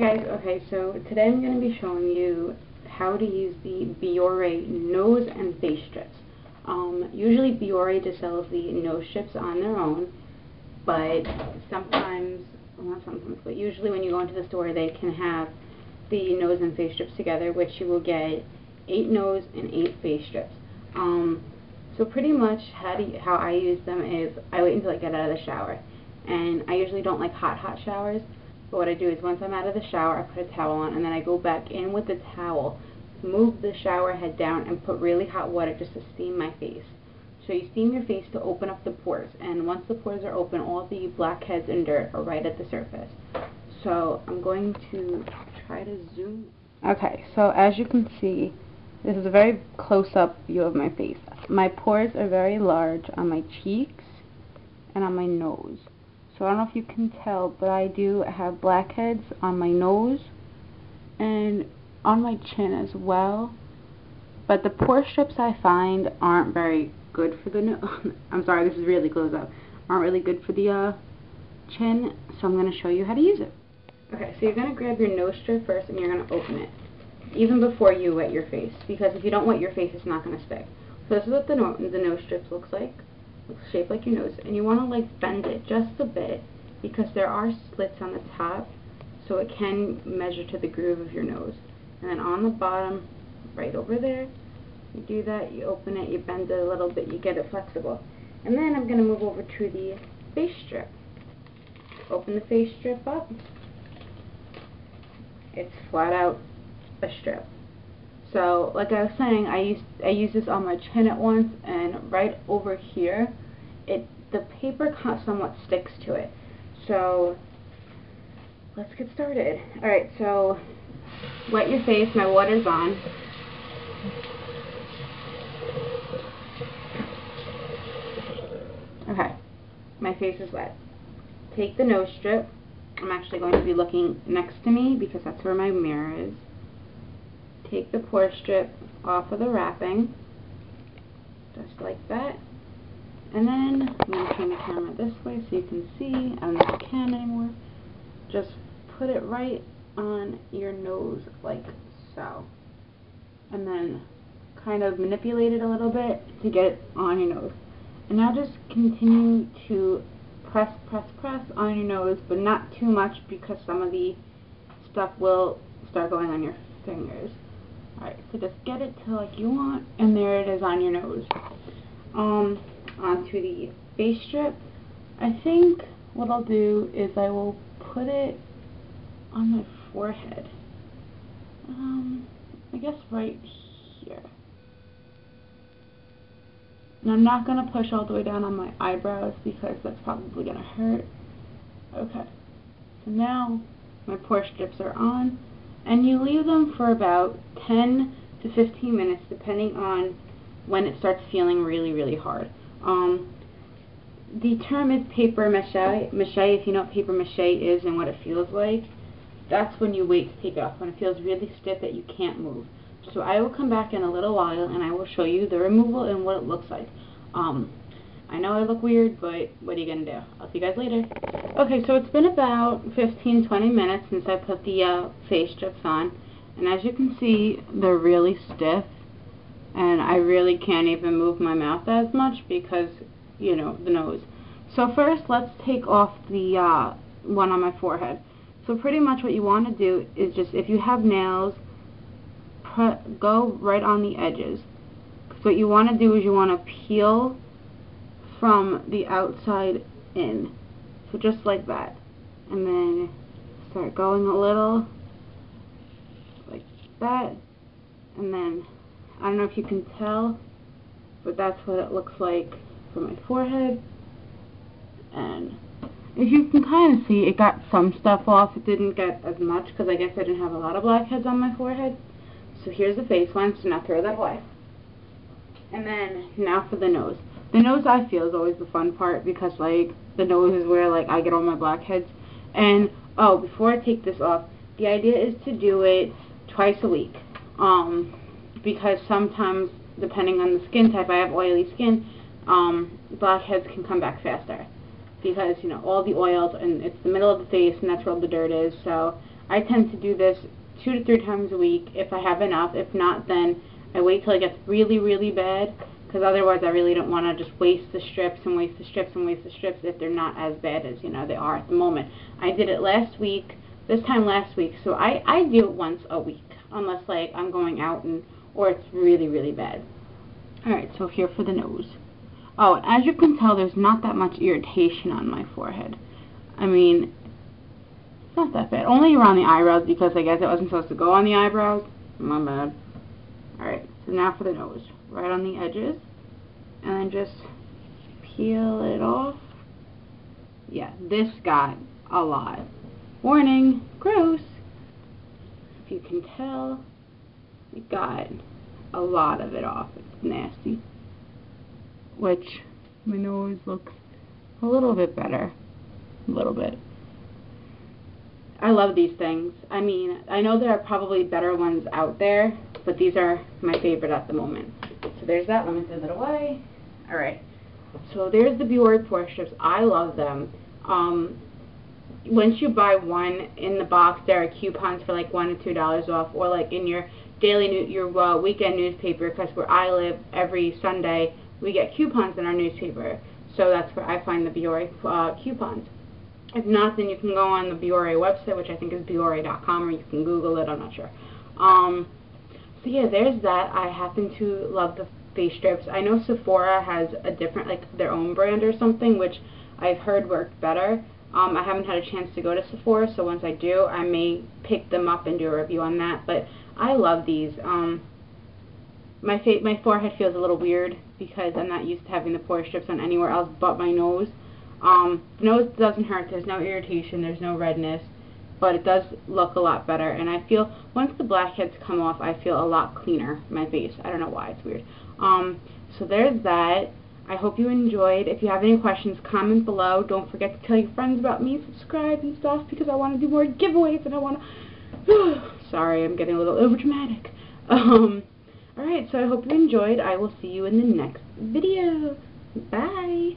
guys, okay, so today I'm going to be showing you how to use the Biore nose and face strips. Usually Biore just sells the nose strips on their own, but sometimes, well, not sometimes, but usually when you go into the store they can have the nose and face strips together, which you will get 8 nose and 8 face strips. So pretty much how I use them is I wait until I get out of the shower, and I usually don't like hot showers. But what I do is once I'm out of the shower, I put a towel on, and then I go back in with the towel, move the shower head down, and put really hot water just to steam my face. So you steam your face to open up the pores, and once the pores are open, all the blackheads and dirt are right at the surface. So I'm going to try to zoom. Okay, so as you can see, this is a very close-up view of my face. My pores are very large on my cheeks and on my nose. So I don't know if you can tell, but I do have blackheads on my nose and on my chin as well. But the pore strips I find aren't very good for the nose. I'm sorry, this is really close up. Aren't really good for the chin, so I'm going to show you how to use it. Okay, so you're going to grab your nose strip first and you're going to open it, even before you wet your face, because if you don't wet your face, it's not going to stick. So this is what the nose strips looks like. It's shaped like your nose, and you want to like bend it just a bit because there are slits on the top, so it can measure to the groove of your nose. And then on the bottom, right over there, you do that, you open it, you bend it a little bit, you get it flexible. And then I'm going to move over to the face strip. Open the face strip up. It's flat out a strip. So, like I was saying, I used this on my chin at once, and right over here, the paper somewhat sticks to it. So, let's get started. Alright, so, wet your face, my water's on. Okay, my face is wet. Take the nose strip. I'm actually going to be looking next to me because that's where my mirror is. Take the pore strip off of the wrapping, just like that. And then I'm going to turn the camera this way so you can see. I don't know if you can anymore. Just put it right on your nose like so. And then kind of manipulate it a little bit to get it on your nose. And now just continue to press on your nose, but not too much because some of the stuff will start going on your fingers. Alright, so just get it to like you want, and there it is on your nose. Onto the face strip. I think what I'll do is I will put it on my forehead. I guess right here. And I'm not going to push all the way down on my eyebrows because that's probably going to hurt. Okay, so now my pore strips are on. And you leave them for about 10 to 15 minutes depending on when it starts feeling really hard. The term is paper mache. If you know what paper mache is and what it feels like, that's when you wait to take it off, when it feels really stiff that you can't move. So I will come back in a little while and I will show you the removal and what it looks like. I know I look weird, but what are you going to do? I'll see you guys later. Okay, so it's been about 15-20 minutes since I put the face strips on. And as you can see, they're really stiff. And I really can't even move my mouth as much because, you know, the nose. So first, let's take off the one on my forehead. So pretty much what you want to do is just, if you have nails, go right on the edges. So what you want to do is you want to peel from the outside in, so just like that, and then start going a little like that, and then I don't know if you can tell, but that's what it looks like for my forehead. And if you can kind of see, it got some stuff off. It didn't get as much because I guess I didn't have a lot of blackheads on my forehead. So here's the face one, so now throw that away. And then now for the nose. The nose, I feel, is always the fun part because, like, the nose is where, like, I get all my blackheads. And, oh, before I take this off, the idea is to do it twice a week. Because sometimes, depending on the skin type, I have oily skin, blackheads can come back faster. Because, you know, all the oils, and it's the middle of the face, and that's where all the dirt is, so I tend to do this 2 to 3 times a week if I have enough. If not, then I wait till it gets really, really bad, because otherwise I really don't want to just waste the strips and waste the strips and waste the strips if they're not as bad as, you know, they are at the moment. I did it last week, this time last week, so I do it once a week, unless like I'm going out and or it's really, really bad. Alright, so here for the nose. Oh, as you can tell, there's not that much irritation on my forehead. I mean, it's not that bad. Only around the eyebrows, because I guess it wasn't supposed to go on the eyebrows. My bad. Alright, so now for the nose. Right on the edges. And then just peel it off. Yeah, this got a lot. Warning, gross. If you can tell, we got a lot of it off. It's nasty. Which, my nose looks a little bit better. A little bit. I love these things. I mean, I know there are probably better ones out there, but these are my favorite at the moment. So there's that. Let me throw that away. Alright. So there's the Biore Pore strips. I love them. Once you buy one in the box, there are coupons for like $1 to $2 off, or like in your weekend newspaper, because where I live, every Sunday we get coupons in our newspaper. So that's where I find the Biore coupons. If not, then you can go on the Biore website, which I think is biore.com, or you can Google it, I'm not sure. So yeah, there's that. I happen to love the face strips. I know Sephora has a different, like their own brand or something, which I've heard worked better. I haven't had a chance to go to Sephora, so once I do, I may pick them up and do a review on that. But I love these. My forehead feels a little weird because I'm not used to having the pore strips on anywhere else but my nose. The nose doesn't hurt. There's no irritation. There's no redness. But it does look a lot better. And I feel, once the blackheads come off, I feel a lot cleaner in my face. I don't know why. It's weird. So there's that. I hope you enjoyed. If you have any questions, comment below. Don't forget to tell your friends about me, subscribe and stuff, because I want to do more giveaways and I want to... Sorry, I'm getting a little overdramatic. Alright, so I hope you enjoyed. I will see you in the next video. Bye!